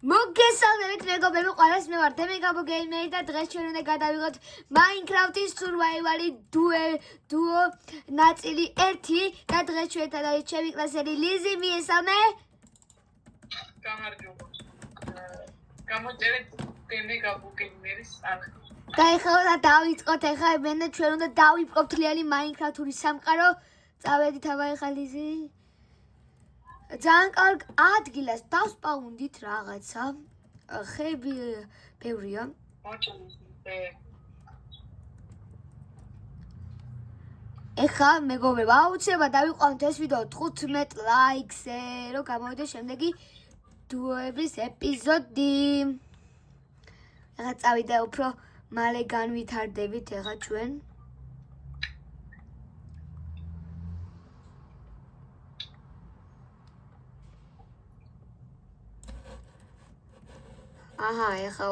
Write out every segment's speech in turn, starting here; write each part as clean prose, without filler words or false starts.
მოგესალმებით მეგობრებო, ყველას მე ვარ დემეგაბო გეიმერი და დღეს ჩვენ უნდა გადავიღოთ Minecraft-ის survival-ი duo ნაწილი 1 და დღეს ჩვენთან არის ჩემი კლასელი ლიზი, მიესალმე? გამარჯობა. გამოწერეთ დემეგაბო გეიმერის არხი. და ეხლა დავიწყოთ, ეხლა მე და ჩვენ უნდა დავიწყოთ თლიანი Minecraft-ური სამყარო. წავედით აბა ეხლა ლიზი. ძალიან კარგ ადგილას დავსპაუნდით რაღაცა. ხეები ბევრია. ეხლა მეგობრებო, აუცილებლად დავიყვანოთ ეს ვიდეო 15 ლაიქზე, რომ გამოვიდეს შემდეგი დუოების ეპიზოდი. ეხლა წავიდა უფრო მალე განვითარდებით ეხლა ჩვენ. აჰა, ეხლა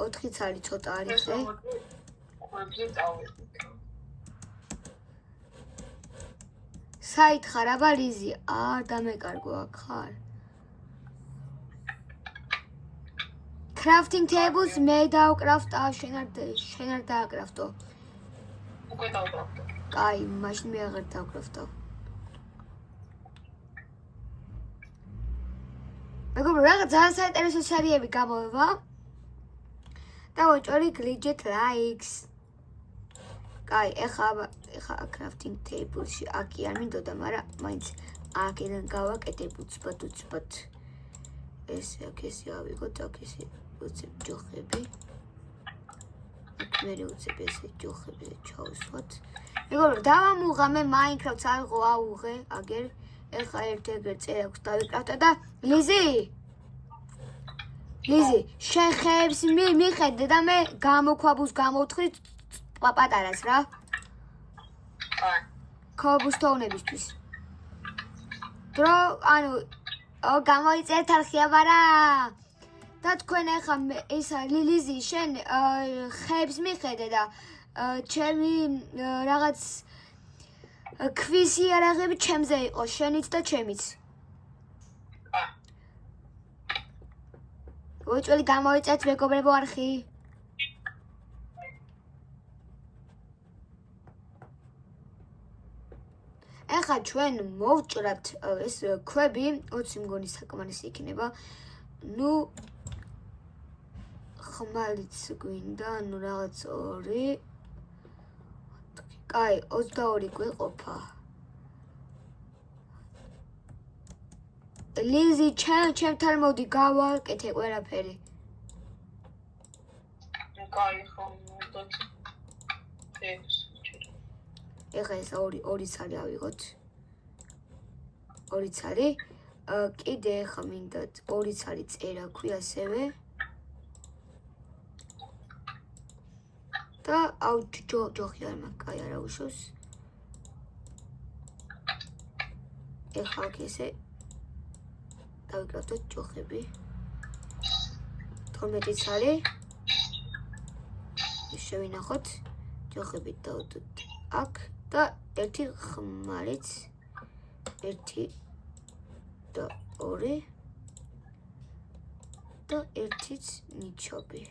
4 წელი ცოტა არის, ე? საით ხარ აბა ლიზი? არ დამეკარგო აქ ხარ. Crafting tables მე დავკრაფტა, შენ არ დააკრაფტო. უკვე დავკრაფტო. კაი, მაშინ მე აღარ დავკრაფტო. მეგობრებო, რაღაც ძალიან საინტერესო სერიები გამოვა. დავაჭორი გლიჯეთ ლაიქს. კაი, ეხლა crafting table-ში აკი არ მინდოდა, მაგრამ მაინც აქედან გავაკეთებ უცბად. ესე ავიღოთ, აქ ესე უცებ ჯოხები. მე უცებ ესე ჯოხები ჩავსვათ. მეგობრებო, დავამუღამე Minecraft-ს აიღო აუღე, აგერ ეხლა ერთ-ერთ წერაქვს დავიკრაფტა და ლიზი, შენ ხეებს მიხედე და მე გამოქვაბულს გამოვთხრი პატარას რა. აი. ქობუსტოუნებისთვის. დრო, ანუ გამოიწერთ არხი აბარა. და თქვენ ეხლა ისა ლიზი, შენ ხეებს მიხედე და ჩემი რაღაც ქვისი არაღები ჩემზე იყო, შენიც და ჩემიც. უჭველი გამოიწეთ მეგობრებო არხი. ეხლა ჩვენ მოვჭრათ ეს ქვები, 20 მგონი საკმარისი იქნება. ნუ ხმალიც გვინდა, ნუ რაღაც 2. კაი, 22 გვიყოფა. ლიზი, ჩემთან მოდი გავაკეთე ყველაფერი. კაი, ხომ დაწი. ეხლა ეს 2 ცალი ავიღოთ. 2 ცალი. კიდე ეხლა მინდა 2 ცალი წერა ქვი ასევე. და ჯოხი არ მაქვს, კაი არა უშოს. ეხლა აქ ესე დავიკრაფტოთ ჯოხები. 12 ცალი. შევინახოთ. ჯოხები დავდოთ აქ და 1 ხმალიც. 1 და 2 და 1-იც ნიჩობი.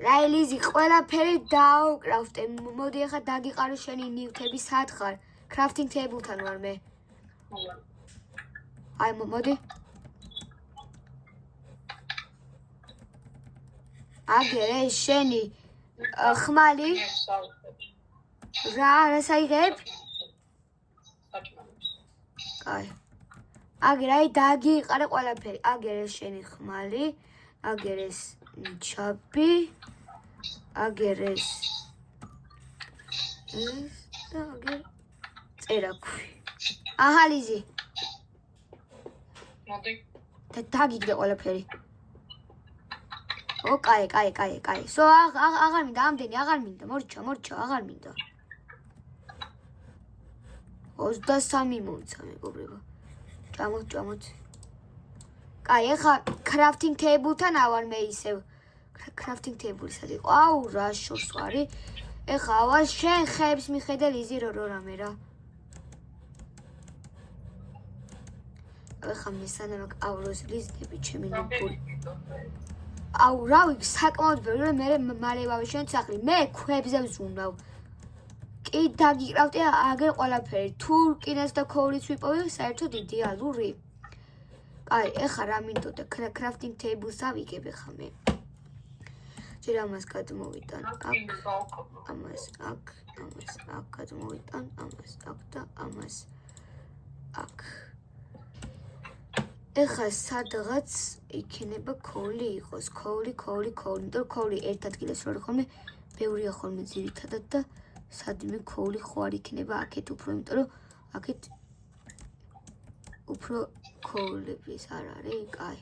რაი ლიზი, ყველაფერი დავკრაფტე. მოდი ახლა დაგიყარო შენი ნივთები, სად ხარ? Crafting table-თან ვარ მე. აი მოდი. აგერე შენი ხმალი. რა საიღებ? აი. აგერე დაგიყარე ყველაფერი. აგერე შენი ხმალი, აგერეს ნიჩაბი. აგერეს და აგერ წერაქვი. აჰა ლიზი. მოდი. და დაგიგდე ყველაფერი. ო, კაი. სო აღარ მინდა ამდენი, აღარ მინდა. მორჩა, აღარ მინდა. 23 მომცა მეგობრებო. ჭამოთ. კაი, ეხლა crafting table-თან ავარ მე ისევ. Crafting table-ის არის. აუ, რა შორს ვარი. ეხა ავალ შენ ხეებს მიხედე ლიზი რო რამე რა. ეხა მესანამ ავროს ლიზდები ჩემი ნუპური. აუ რა ვიცი საკმაოდ ბევრი მე მალე ვავშენ სახლი. მე ქვებზე ვზუნავ. კი დაგიკრავდი აგერ ყველაფერი. თუ რკინას და ქოვლიც ვიპოვე საერთოდ იდეალური. აი, ეხა რა მინდოდა crafting table-ს ავიგებ ეხა მე. ჯერ ამას გადმოვიტან აქ, ამას აქ, ამას აქ გადმოვიტან, ამას აქ და ამას აქ. ეხა სადღაც იქნება ქოვლი იყოს, ქოვლი. იმიტომ ქოვლი ერთ ადგილას რო ხოლმე ბევრია ხოლმე ძირითადად და სადმე ქოვლი ხო არ იქნება აქეთ უფრო, იმიტომ რომ აქეთ უფრო ქოვლების არ არის, კაი.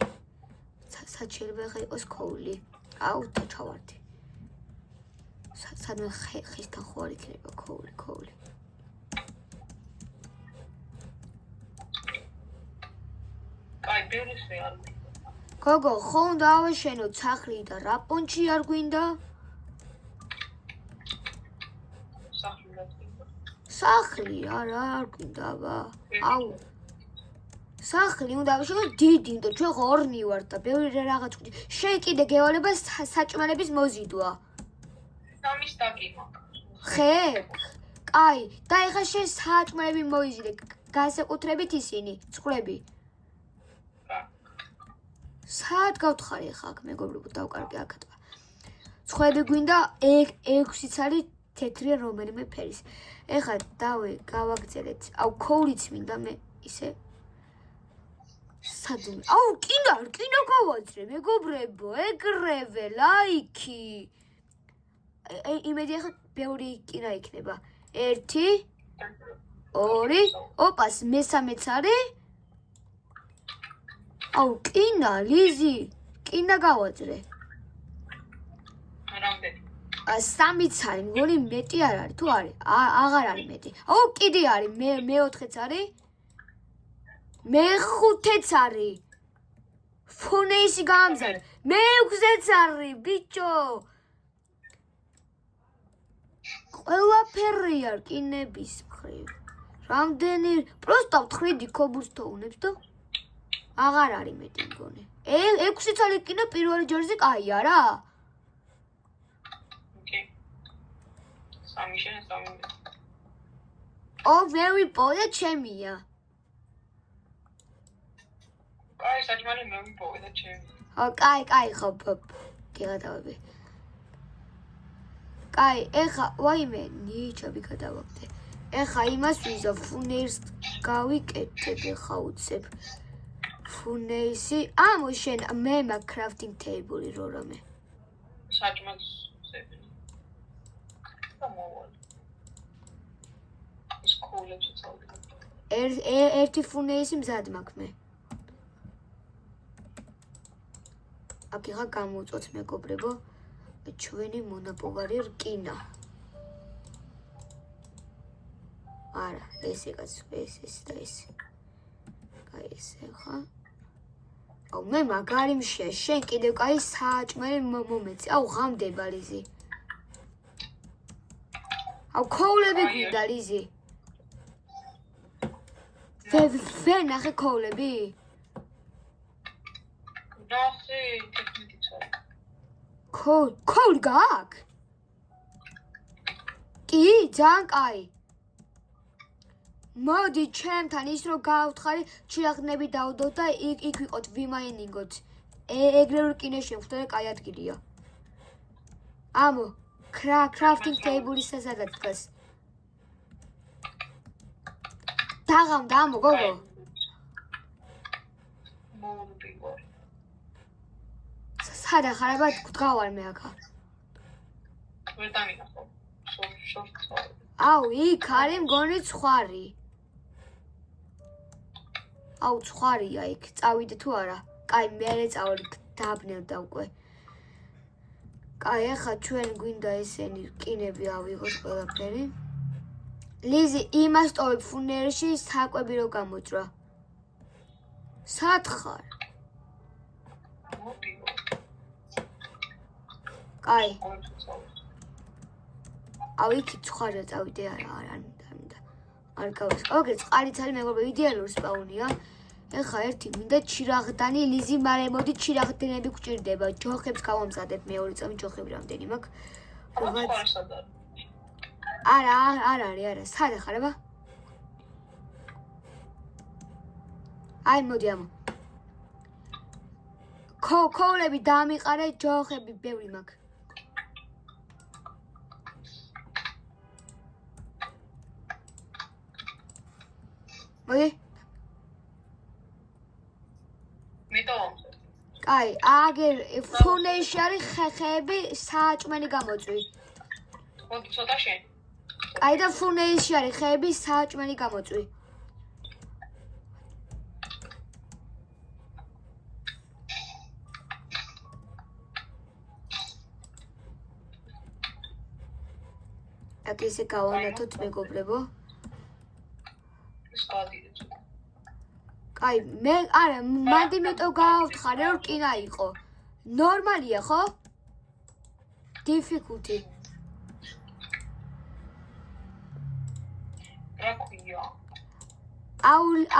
საჩერება ხა იყოს ქოვლი. აუ ჩავარდი. სადმე ხისთან ხო არ იქნება ქოვლი. კაი, ბევრი შეარდი. გოგო, ხო უნდა ავაშენო სახლი და რა პონჩი არ გვინდა? სახლი არა არ გვინდა აბა. აუ. სახლი უნდა ავაშენო დიდი, იმიტომ ჩვენ ორნი ვართ და ბევრი რაღაც გვჭირ. შენ კიდე გევალება საჭმელების მოზიდვა. სამის დაკი მაქვს. ხე? კაი, და ეხა შენ საჭმელები მოიზიდე, განსაკუთრებით ისინი, ცხრები. საათ გავთხარი ახლა აქ მეგობრებო დავკარგე აქატყვა. ცხრები გვინდა 6-იც არის თეთრი რომელიმე ფერის. ეხლა გავაგრძელეთ. აუ ქოვლიც მინდა მე ისე სადმე. აუ კინა გავაძრე მეგობრებო, ეგრევე ლაიქი. იმედი ახლა ბევრი კინა იქნება. 1 2 ოპას მესამეც არის. აუ კინა ლიზი კინა გავაძრე. რამდენი? 3-იც არის, მგონი მეტი არ არის, თუ არის? აღარ არის მეტი. აუ კიდე არის, მე-4-ც არის. მე-5-ც არის. ფონეისი გამზარ. მე-6-ც არის, ბიჭო. ყველაფერი არ კინების მხრივ. რამდენი პროსტა ვთხრიდი ქობუსტოუნებს და აღარ არის მეტი მგონი. 6-იც არის კინო პირველი ჯერზე კაია რა. სამი შენ სამი. მე ვიპოვე ჩემია. კაი, საჭმელი მე ვიპოვე და ჩემი. კაი ხო გიღადავები. კაი, ეხა ვაიმე ნიჩაბი გადავაგდე. ეხა იმას ვიზა ფუნეირს გავიკეთებ ეხა უცებ. ფუნეისი, ამო შენ მე მაგ crafting table-ი რო რამე. საჭმელს ზები. გამოვალ. ის ქოლებს წავდი. ერთი ფუნეისი მზად მაქვს მე. აქ ეხა გამოვწოთ მეგობრებო. ჩვენი მონაპოვარი რკინა. არა, ეს და ეს. კაი, ესე ხა. აუ მე მაგარი მშია, შენ კიდევ კაი საჭმელი მომეცი. აუ ღამდება ლიზი. აუ ქოვლები გვინდა ლიზი. ნახე ქოვლები? ნახე ტექნიკიცა. ქოვლი გააქვს? კი, ძალიან კაი. მოდი ჩემთან ის რო გავთხარი, ჩიაღნები დავდოთ და იქ ვიყოთ ვიმაინინგოთ. ეგრევე რკინაში ვხვდე და კაი ადგილია. ამო, crafting table-ის სადაც დგას. დაღამდა ამო გოგო. მოვდი ვარ. სადა ხარება დგავარ მე აქა. ვერ დამინახო. შორტს. აუ, იქ არის მგონი ცხვარი. აუ, ცხვარია იქ. წავიდე თუ არა? კაი, მე წავედი, დააბნევდა უკვე. კაი, ახლა ჩვენ გვინდა ესენი რკინები ავიღოთ ყველაფერი. ლიზი, იმას ტოვებ ფუნერში საკვები რო გამოჭრა. სად ხარ? კაი. აუ იქით ხარია წავიდე არ მინდა. არ გავეს. ოკეი, წყალიც არის მეგობრებო, იდეალური სპაუნია. ეხა ერთი მინდა ჩირაღდანი ლიზი მარე მოდი ჩირაღდანები გვჭირდება. ჯოხებს გავამზადებ მეორე წამი ჯოხები რამდენი მაქვს? არა, არ არის. სად ახარება? აი მოდი ამო. ქოვლები დამიყარე, ჯოხები ბევრი მაქვს. მოდი. კაი, აგერ ფუნეში არის ხეხები საჭმელი გამოწვი. მოდი ცოტა შენ. კაი და ფუნეში არის ხეები საჭმელი გამოწვი. აქ ესე გავანათოთ მეგობრებო. აი, მე არა, მანდი მეტო გავხარე რომ კინა იყო. ნორმალია, ხო? difficulty. რა ქვია?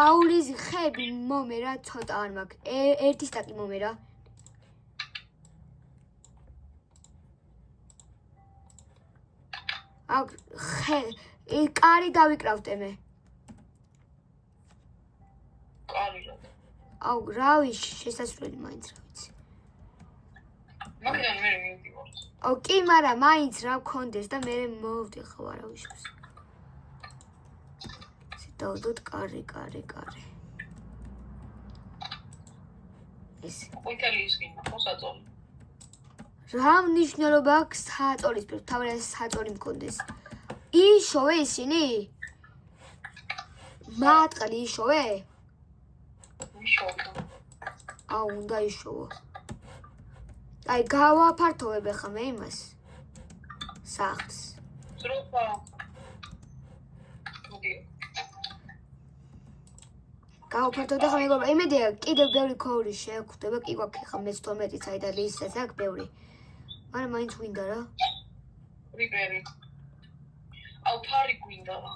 აულის ხები მომერა ცოტა არ მაქვს. ერთი სტაკი მომერა. აქ კარი დავიკრავდე მე. აუ რავი შესასვლელი მაინც რა ვიცი. მაგიდან მე მივდივარ. აუ კი, მაგრამ მაინც რა გქონდეს და მე მოვდი ხო არავის. დავდოთ კარი. ეს ყვითელი ისკინა, ხო საწოლი. რა მნიშვნელობა აქვს საწოლის პირ, თავი საწოლი მქონდეს. იშოვე ისინი? მატყლი იშოვე? აუ უნდა იშოვო. აი გავაფართოვებ ახლა მე იმას. სახლს. ძროხა. გავაფართოვებ და ხა მეგობრებო, იმედია კიდევ ბევრი ქოური შეგვხვდება, კი გვაქვს ახლა მე 12 წაი და ლისას აქვს ბევრი. მაგრამ მაინც გვინდა რა. რიპერი. აუ ფარი გვინდა რა.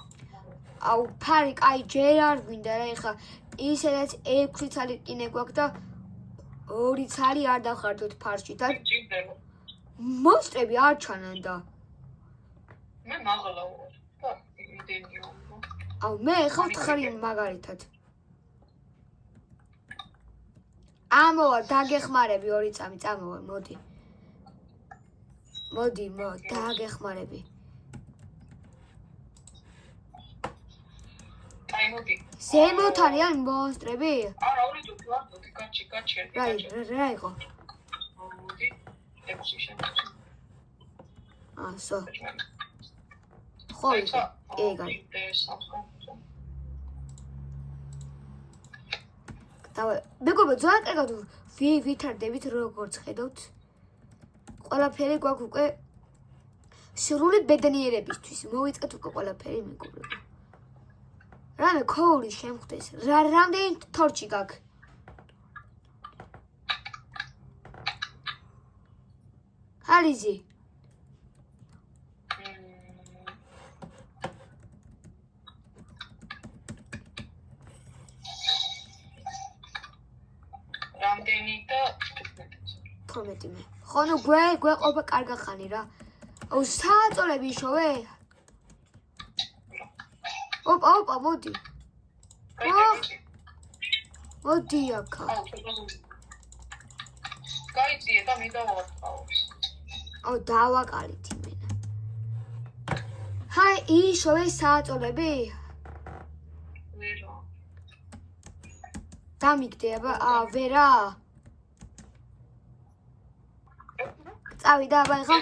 აუ ფარი, კაი ჯერ არ გვინდა რა, ეხა ისედაც 6 ცალი კინე გვაქვს და 2 ცალი არ დავხარდოთ ფარში და მოსტრები არ ჩანან და მე მაღლა ვარ და იმდენი ვარ. აუ მე ხო ვთხარი მაგალითად ამოვა დაგეხმარები 2 წამი წამოვა მოდი დაგეხმარები ზემოთ არიან მონსტრები? არა, ორი თუ ვარ, გაჩერდი. რა იყო? მოდი, 6 შემოწი. სო. ხო, ეგარი. დავა, მეგობრებო, ძალიან კარგად ვითარდებით როგორც ხედავთ. ყველაფერი გვაქვს უკვე სრული ბედნიერებისთვის. მოვიწყეთ უკვე ყველაფერი მეგობრებო. რამე ქოური შემხვდეს. რამდენი თორჩი გაქვს? ალიზი. რამდენი და 12 მე. ხო ნუ გვეყოფა კარგა ხანი რა. აუ სააწოლები იშოვე? ოპა, მოდი. მოდი აქა. გაიწიე და მე დავარწავს. აუ დავაკალითი მენა. ჰაი, იშოვე სააწოლები? ვერა. დამიგდება, ვერა. წავიდა, აბა ეხა.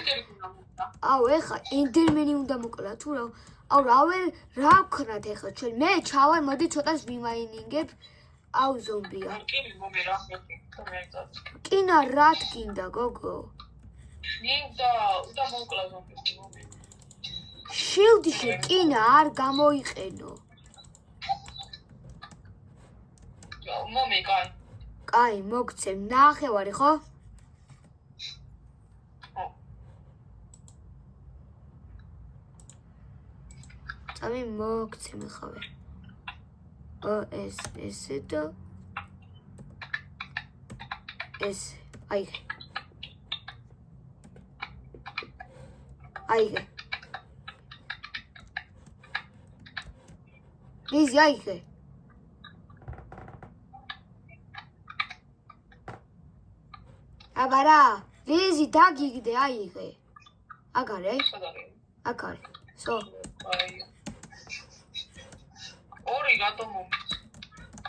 აუ ეხა ენდერმენი უნდა მოკლა თუ რა. აუ რა ვქნათ ეხლა ჩვენ მე ჩავარ მოდი ცოტას ვიმაინინგებ აუ ზომბია კინი მომერა კინა რა თქინდა გოგო მინდა უნდა მოკლა ზომბი შილდში კინა არ გამოიყენო მომე კაი მოგცემ ნახევარი ხო წამი მოგცემ ხავე. ეს და ეს აი. ლიზი აიღე. აბარა, ლიზი დაგიგდე აიღე. აგარე? აგარე. სო. ორი რატომ მომწ?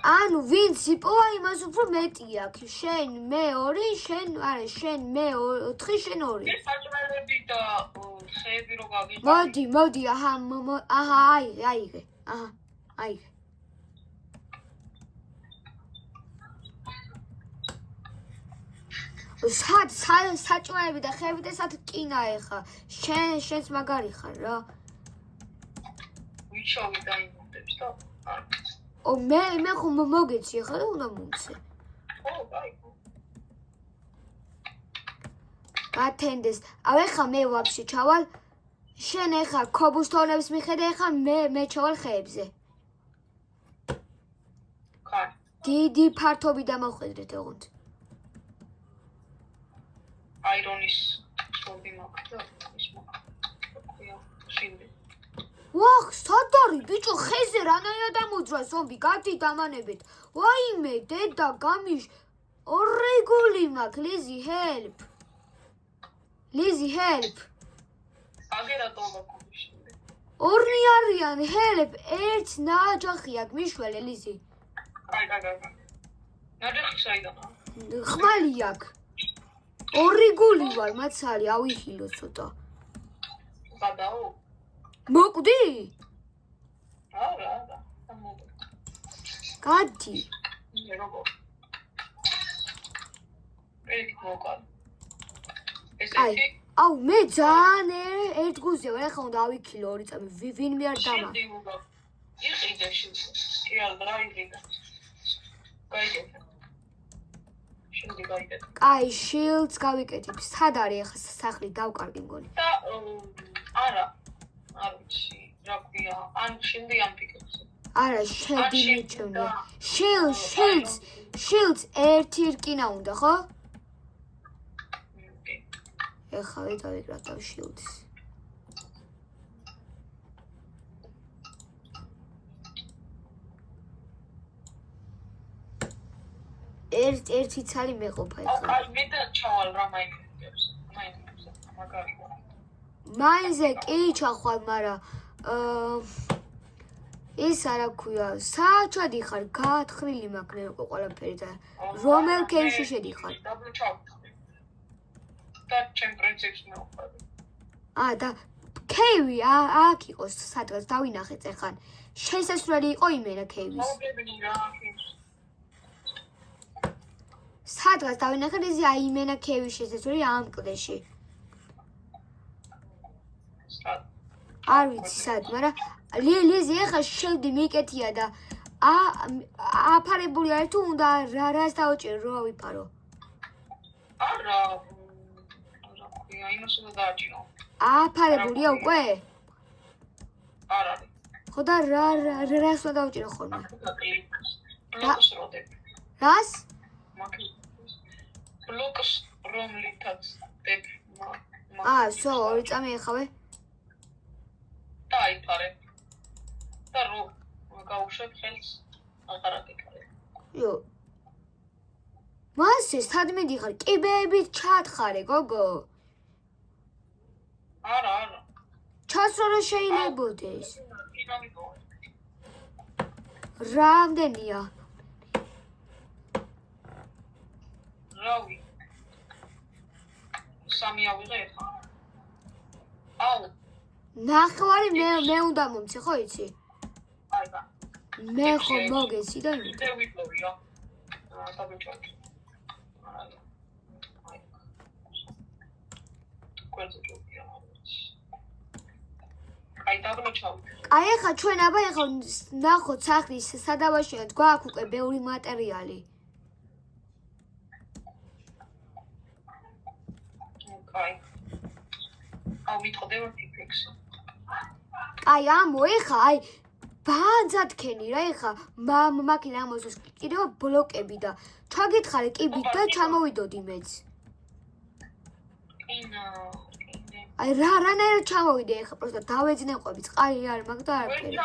ანუ ვინც იპოვა იმას უფრო მეტი აქვს. შენ მე 2, შენ მე 4, შენ 2. ეს საჭმელები და ხეები რო გაგიღე. მოდი, აიღე. აიღე. საჭმელები და ხეები და სად კინა ეხა. შენს მაგარი ხარ რა. ვიჩოვი დაიმონდებს და არ. მე ხომ მოგეცი ახლა და უნდა მომცე. ო, აი. გათენდეს. ეხლა მე ვაფშე ჩავალ. შენ ეხლა ქობუსტონებს მიხედე ეხლა მე ჩავალ ხეებზე. ხარ. დიდი ფართობი დამოხვედრეთ ოღონდ. აირონის სორდი მაქვს და ის მაქვს. შინდი. ვახ, სადარი ბიჭო ხეზე რანაირად ამოძრა ზომბი გადი დამანებით. ვაიმე დედა გამიშ ორეგული მაქვს ლიზი help. აგერა ტოლა ქუშინდი. ორნი არიან help. ერთ ნაჯახი აქვს მიშველე ლიზი. აი. ნაჯახი საიდანაა? ხმალი აქვს. ორი გული ვარ მაცალი ავიხილო ცოტა. გადაო? მოკვდი? არა. გადი. როგორ? ერთი მოკალ. აი, აუ მე ძალიან ერთ გულზე ვარ, ახლა უნდა ავიქილო 2 წამი. ვინმე არ დამა. იყიდე შინდი. კი არა, რა იყიდე. გაიგეთ. შინდი გაიგეთ. აი, შილდს გავიკეთებ. სად არის ახლა სახლი დავკარგი მგონი. და არა. არ ვიცი, რა ქვია, ან შინდი ამ ფიქრებს. არა, შედი მიჩვენე. შილდს ერთი რკინა უნდა, ხო? ეხლა დავიკრათავ შილდს. ერთი ცალი მეყოფა ეხლა. აი, მე და ჩავალ რა მაინდებს. მაგარი. მაინზე კი ჩახვალ, მაგრამ ის არა ქვია, საჩვადი ხარ, გაათხრილი მაქვს მე უკვე ყველაფერი და რომელ კეიში შედიხარ? დაბლჩავდი. და ჩემ პრინციპს მეუყვები. და კეივი აქ იყოს სადღაც დავინახეთ ეხან. შესასვლელი იყო იმენა კეივის. მოგებინი რა. სადღაც დავინახეთ ის იმენა კეივის შესასვლელი ამ კლდეში. არ ვიცი სად, მაგრამ ლიზი ეხა შილდი მიკეთია და აფარებული არის თუ უნდა რას დავჭირო რა ვიფარო? არა. რა ქვია, იმას უნდა დააჭირო. აფარებულია უკვე? არ არის. ხო და რას უნდა დავჭირო ხოლმე? ბლოკს როდებ. რას? ბლოკს რომლითაც დებ. სო 2 წამი ეხავე? დაიფარე. და რო გაუშვებ ხელს, აღარ აკეთებ. იო. მასე სად მიდიხარ? კიბეებით ჩათხარე, გოგო. არა. ჩასრო რა შეიძლებოდეს? რამდენია? რავი. 3 ავიღე ხა. აუ. ნახვარი მე უნდა მომცე, ხო იცი? აი. მე ხო მოგეცი და იმით. მე ვიპოვია. დაბჭოდი. აი. კოლზე ჯობია. აი დაბჭოდი. აი ახლა ჩვენ აბა ახლა ნახოთ სახლის სადავაშენოთ, გვაქვს უკვე ბევრი მატერიალი. აი. აუ მიტყდება ფიფექსი. აი ამო ეხა აი ბანძათქენი რა ეხა მაქინა ამოსოს კიდევ ბლოკები და ჩაგითხარი კიბით და ჩამოვიდოდი მეც. აი რანაირად ჩამოვიდე ეხა პროსტა დავეძნეყვები წყალი არ მაგ და არაფერი.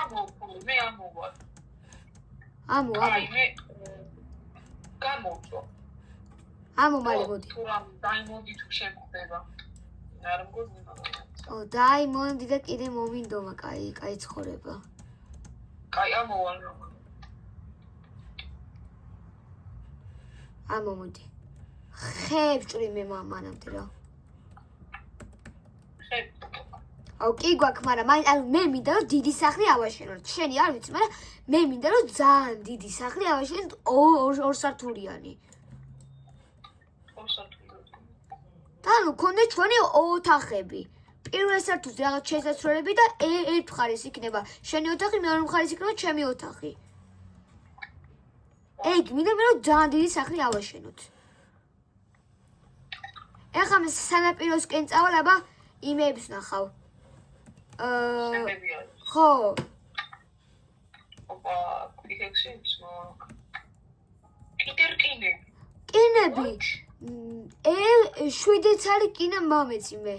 მე ამოვარ. ამო აი მე გამოვწო. ამო მალე მოდი. თუ რამ დაიმონდი თუ შემხდება. არ მგონია. დაიმონდი და კიდე მომინდომა კაი ცხოვრება. კაი ამოვარ. ამო მოდი. ხეებს ჭრი მე მანამდე რა. აუ კი გვაქვს, მაგრამ მე მინდა რომ დიდი სახლი ავაშენოთ. შენი არ ვიცი, მაგრამ მე მინდა რომ ძალიან დიდი სახლი ავაშენოთ ორ სართულიანი. და ნუ კონდეთ ჩვენი ოთახები. პირველ სართულზე რაღაც შესასვლელები და ერთ მხარეს იქნება შენი ოთახი, მეორე მხარეს იქნება ჩემი ოთახი. ეგ მინდა მე რომ ძალიან დიდი სახლი ავაშენოთ. ეხლა მე სანაპიროსკენ წავალ, აბა იმეებს ნახავ. ხო. ოპა, ფიქექსიც კიდე რკინები. კინები. 7-იც არის კინა მომეცი მე.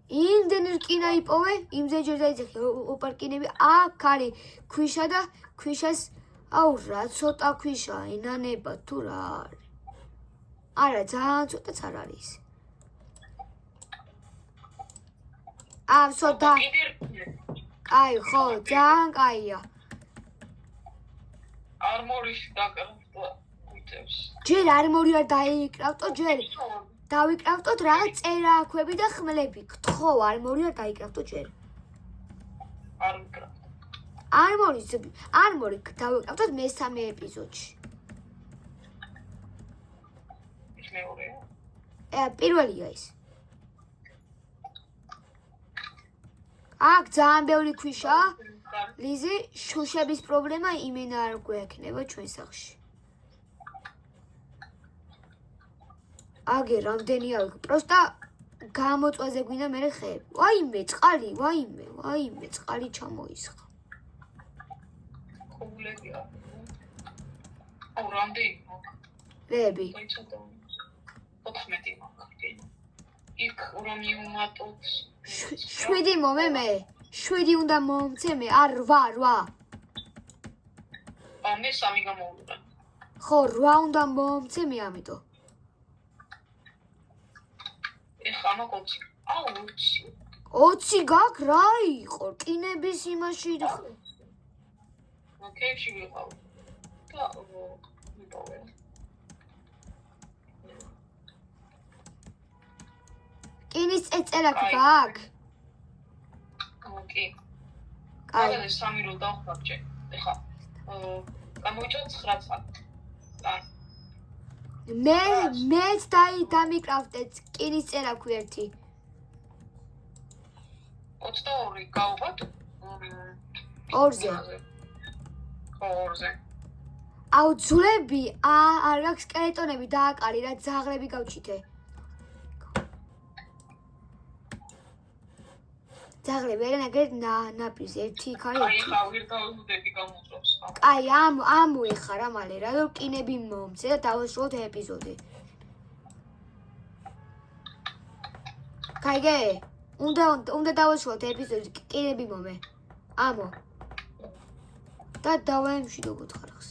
იმდენი რკინა იპოვე, იმზე ჯერ დაიძახე ოპარკინები. აქ არის ქვიშა და ქვიშას აუ რა ცოტა ქვიშა, ინანება თუ რა არის. არა, ძალიან ცოტაც არ არის. სოდა. კაი, ხო, ძალიან კაია. არმორიში დაკრავდა კუჭებს. ჯერ არმორი არ დაიკრავტო, ჯერ დავიკრავტოთ რაღაც წერაქვები და ხმლები. გთხოვ, არმორი არ დაიკრავტო ჯერ. არ ვიკრავ. არმორი დავიკრავტოთ მესამე ეპიზოდში. ის მეორეა. პირველია ის. აქ ძალიან ბევრი ქვიშაა. ლიზი, შუშების პრობლემა იმენა არ გვექნება ჩვენ სახლში. აგე რამდენია, პროსტა გამოწვაზე გვინდა მე ხეები. ვაიმე, წყალი, ვაიმე, წყალი ჩამოისხა. ხუბლებია. აუ, რამდენი მაქვს? ლები. 14 მაქვს. იქ რომ იმატოთ 7 მომე მე. 7 უნდა მომცე მე, არ 8. მე 3 გამოვიდა. ხო, 8 უნდა მომცე მე ამიტომ. ეხლა მოგოჩი. აუ, 20. 20 გაქ რა იყო? კინების იმაში. კეებში ვიყავ. და მიპოვე. კინის წეწერა გაქვს? კი. კაი, 3 რო დავხარჯე. ეხლა გამოვიჭო 9 საათი. მეც დამიკრავდე კინის წერა ქვერტი. 22 გავყოთ. 2-ზე. 2-ზე. აუ ძვლები, არ გაქვს სკელეტონები დააკარი რა ძაღლები გავჩითე. ძაღლები ერენაგერ ნაპირზე ერთი იქ არის. აი ხა ვერ დავუდები გამოწვევს. კაი, ამოეხა რა მალე რა რომ კინები მომცე და დავასრულოთ ეპიზოდი. კაიგე, უნდა დავასრულოთ ეპიზოდი კინები მომე. ამო. და დავაემშვიდობოთ ხარხს.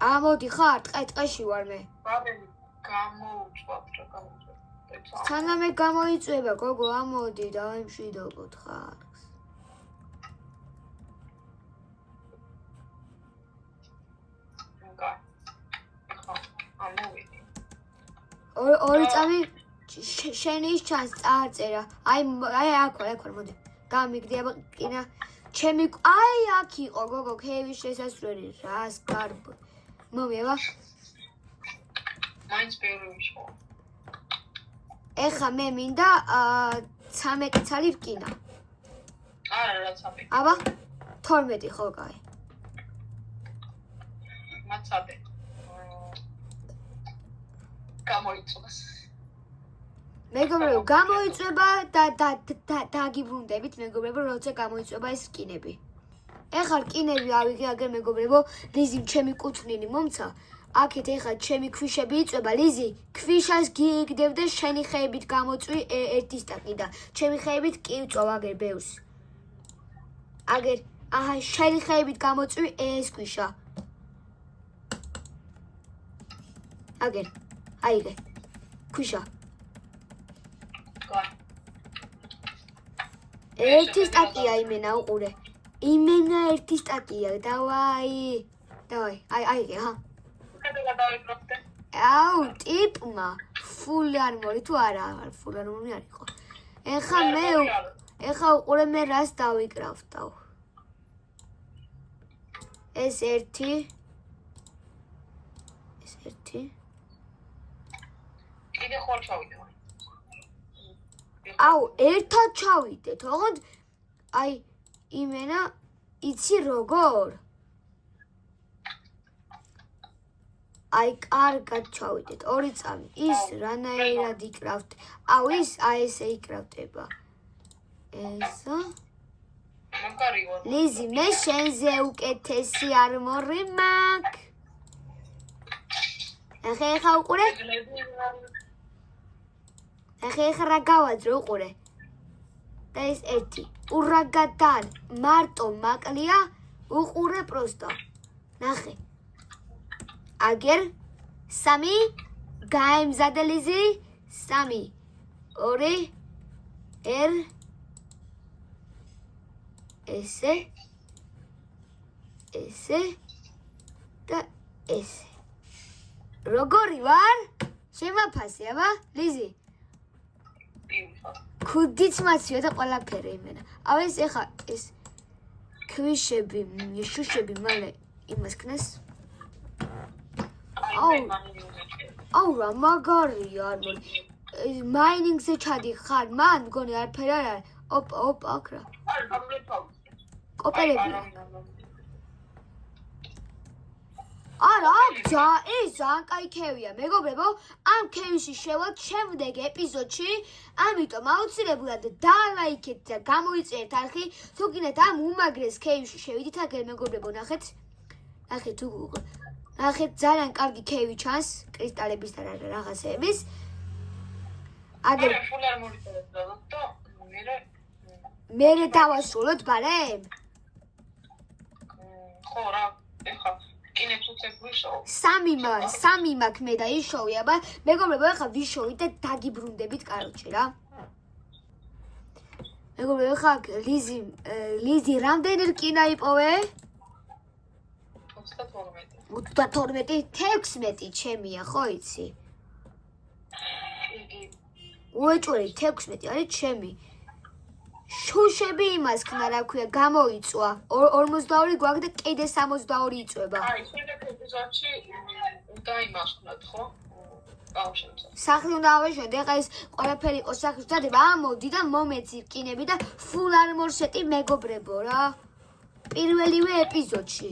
ამოდი ხარ, ტყეში ვარ მე. გამოვწვათ რა გამოვწვათ. სანამ გამოიწვება, გოგო, ამოდი დავაემშვიდობოთ ხარხს. ამოვიდი. ორი წამი შენი ის ჩანს წარწერა. აი აქ ვარ, მოდი. გამიგდი აბა კინა. ჩემი აი აქ იყო გოგო, ქევის შესასვლელი, რას გარბ. მომივა. მაინც ბევრი ვიშო. ეხა მე მინდა 13 წალი ვკინა. არა რა 13. აბა 12 ხო, კაი. მაცადე. გამოიწვას. მეგობრებო, გამოიწვება და დაგიბრუნდებით, მეგობრებო, როცა გამოიწვება ეს რკინები. ეხლა რკინები ავიღე აგერ მეგობრებო, ლიზიმ ჩემი კუთვნილი მომცა. აქეთ ეხლა ჩემი ქვიშები იწვება, ლიზი, ქვიშას გიგდებ და შენი ხეებით გამოწვი ერთი სტაკი და ჩემი ხეებით კი ვწვავ აგერ ბევრს. აგერ, აჰა, შენი ხეებით გამოწვი ეს ქვიშა. აგერ, აიღე, ქვიშა. ერთი სტაკია იმენა უყურე. იმენა ერთი სტაკია, დავაი. დავაი, აიღე, ჰა. აუ, ტიპმა ფულ არმორი თუ არა, ფულ არმორი არ იყო. ეხლა უყურე მე რას დავიკრავდავ. ეს ერთი. კიდე ხوار ჩავიდე. აუ, ერთად ჩავიდეთ, ოღონდ აი იმენა იცი როგორ? აი, კარგად ჩავიდეთ, 2 წამი. ის რანაირად იკრავთ. აუ, ის აი ესე იკრავდება. ესა. მაგარია. ლიზი, მე შენზე უკეთესი არმორი მაქვს. ეხლა უყურე? ეხლა რა გავაძრო უყურე? და ეს ერთი. ურაგადან მარტო მაკლია, უყურე პროსტო. ნახე. აგერ 3 გაემზადე ლიზი 3 2 ესე და ესე როგორი ვარ? შემაფასე, აბა ლიზი ქუდიც მაცვია და ყველაფერი იმენა. აუ ეს ეხა ეს ქვიშები, შუშები მალე იმას ქნეს. აუ რა მაგარია არმორი. მაინინგზე ჩადიხარ, მან მგონი არაფერი არ არის. ოპ, აქ რა. კოპერებია. არა, ეს ძალიან კაი ქევია, მეგობრებო. ამ ქევში შევალთ შემდეგ ეპიზოდში, ამიტომ აუცილებლად დალაიქეთ და გამოიწერეთ არხი, თუ გინდათ ამ უმაგრეს ქევში შევიდით, აგერ მეგობრებო, ნახეთ. ნახეთ უგუგო. ნახეთ, ძალიან კარგი ქევი ჩანს, კრისტალების და რაღაცეების. აგერ ფულ არ მოვიწერებთ და მე დავასრულოთ ბარემ. ხო რა, ეხლა კინებს უცებ ვიშოვ. 3 მაქვს მე და იშოვი, აბა მეგობრებო, ეხლა ვიშოვით და დაგიბრუნდებით კაროჩე რა. მეგობრებო, ეხლა ლიზი რამდენი რკინა იპოვე? 32. 16 ჩემია, ხო იცი? უეჭველი 16 არის ჩემი. შუშები იმას ქნა რა ქვია, გამოიწვა. 42 გვაქვს და კიდე 62 იწვება. აი, შემდეგ ეპიზოდში დაიმასხნათ, ხო? ბავშვებს. სახლი უნდა ავეშოთ, ეხლა ეს ყველაფერი იყო სახლის დადება, ამოდი და მომეცი რკინები და full armor set-ი მეგობრებო რა. პირველივე ეპიზოდში.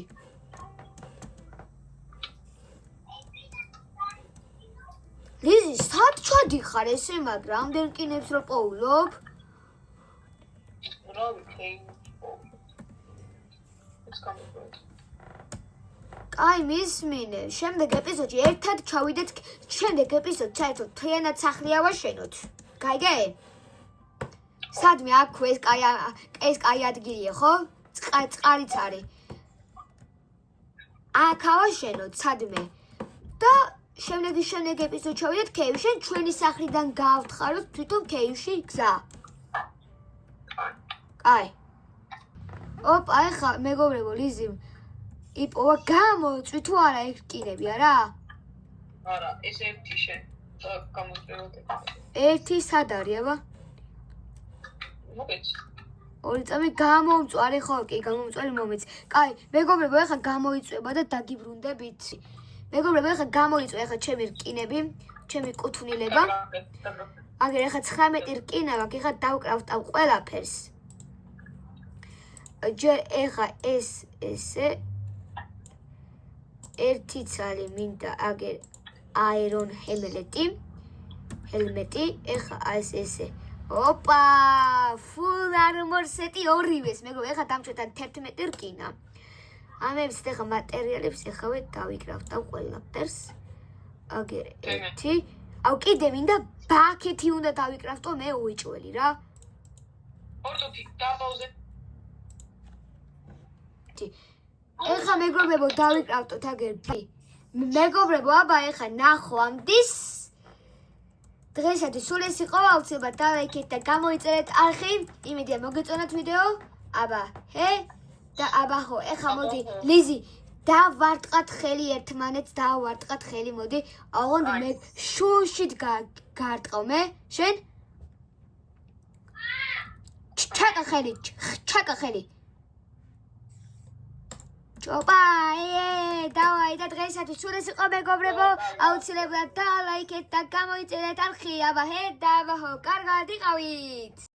ლიზი, სად ჩადიხარ ესე მაგრამ ამდენ რკინებს რო პოულობ? რა ვიცი. ეს გამოგვიყვება. აი მისმინე, შემდეგ ეპიზოდში ერთად ჩავიდეთ, შემდეგ ეპიზოდში საერთოდ მთლიანად სახლი ავაშენოთ. გაიგე? სადმე აქვე ეს კაი ადგილია, ხო? წყარიც არის. აქ ავაშენოთ სადმე. და შემდეგ ეპიზოდში ჩავიდეთ ქეივში, ჩვენი სახლიდან გავთხაროთ თვითონ ქეივში გზა. აი. ოპ, აი ხა მეგობრებო, ლიზი იპოვა გამოწვი თუ არა ეს რკინები, არა? არა, ეს ერთი შენ და გამოწვევოთ. ერთი სად არის, აბა? მოგეც. 2 წამი გამომწვარი ხო, კი, გამომწვარი მომეც. კაი, მეგობრებო, ეხლა გამოიწვება და დაგიბრუნდებით. მეგობრებო, ეხლა გამოიწვია ეხლა ჩემი რკინები, ჩემი კუთვნილება. აგერ ეხლა 19 რკინა მაქვს, ეხლა დავკრავთ ამ ყველაფერს. ჯერ ეხა ეს ესე ერთი ცალი მინდა აგერ აირონ ჰელმეტი ეხა ეს ესე ოპა full armor set-ი ორივეს მეგობრებო ეხა დამჭერდა 11 რკინა ამებს ეხა მატერიალებს ეხავე დავიკრავთავ ყველაფერს აგერ ერთი აუ კიდე მინდა ბაქეთი უნდა დავიკრავტო მე უიჭველი რა ორთი დაბაუზე ეხა მეგობრებო დავიკრავტოთ აგერ მეგობრებო აბა ეხა ნახვამდის დღეისათვის სულ ეს იყო აუცილებლად დალაიქეთ და გამოიწერეთ არხი იმედია მოგეწონათ ვიდეო აბა და აბა ხო ეხა მოდი ლიზი დავარტყათ ხელი ერთმანეთს დავარტყათ ხელი მოდი აღონ მე შუშით გარტყავ მე შენ ჩაკა ხელი ოპა დავაი და დღეისათვის სულ ეს იყო მეგობრებო აუცილებლად დალაიქეთ და გამოიწერეთ არხი აბა და აბა ხო კარგად იყავით